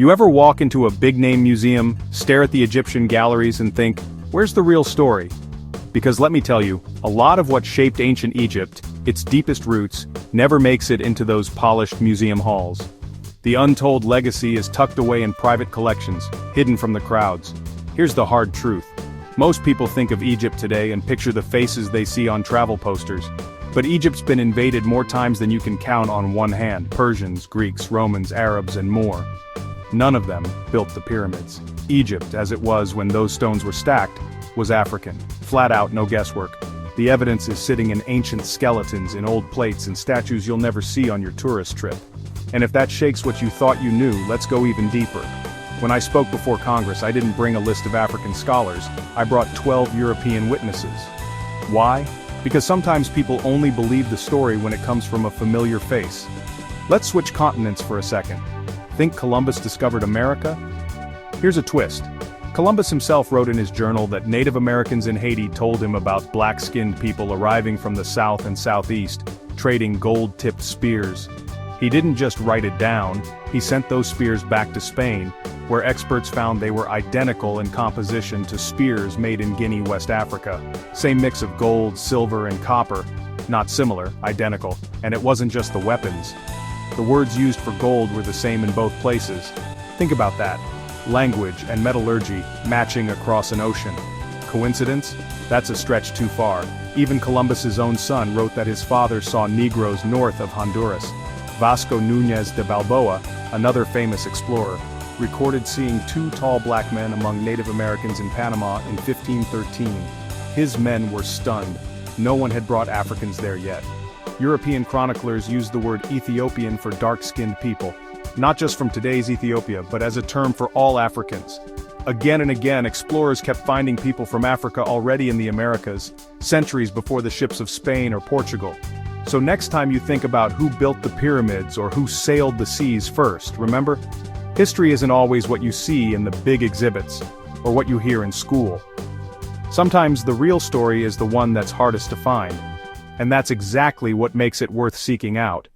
You ever walk into a big-name museum, stare at the Egyptian galleries and think, where's the real story? Because let me tell you, a lot of what shaped ancient Egypt, its deepest roots, never makes it into those polished museum halls. The untold legacy is tucked away in private collections, hidden from the crowds. Here's the hard truth. Most people think of Egypt today and picture the faces they see on travel posters. But Egypt's been invaded more times than you can count on one hand: Persians, Greeks, Romans, Arabs, and more. None of them built the pyramids. Egypt, as it was when those stones were stacked, was African. Flat out, no guesswork. The evidence is sitting in ancient skeletons, in old plates and statues you'll never see on your tourist trip. And if that shakes what you thought you knew, let's go even deeper. When I spoke before Congress, I didn't bring a list of African scholars, I brought 12 European witnesses. Why? Because sometimes people only believe the story when it comes from a familiar face. Let's switch continents for a second. Think Columbus discovered America? Here's a twist. Columbus himself wrote in his journal that Native Americans in Haiti told him about black-skinned people arriving from the south and southeast, trading gold-tipped spears. He didn't just write it down, he sent those spears back to Spain, where experts found they were identical in composition to spears made in Guinea, West Africa. Same mix of gold, silver, and copper. Not similar, identical. And it wasn't just the weapons. The words used for gold were the same in both places. Think about that. Language and metallurgy matching across an ocean. Coincidence? That's a stretch too far. Even Columbus's own son wrote that his father saw Negroes north of Honduras. Vasco Núñez de Balboa, another famous explorer, recorded seeing two tall black men among Native Americans in Panama in 1513. His men were stunned. No one had brought Africans there yet. European chroniclers used the word Ethiopian for dark-skinned people, not just from today's Ethiopia, but as a term for all Africans. Again and again, explorers kept finding people from Africa already in the Americas, centuries before the ships of Spain or Portugal. So next time you think about who built the pyramids or who sailed the seas first, remember? History isn't always what you see in the big exhibits, or what you hear in school. Sometimes the real story is the one that's hardest to find. And that's exactly what makes it worth seeking out.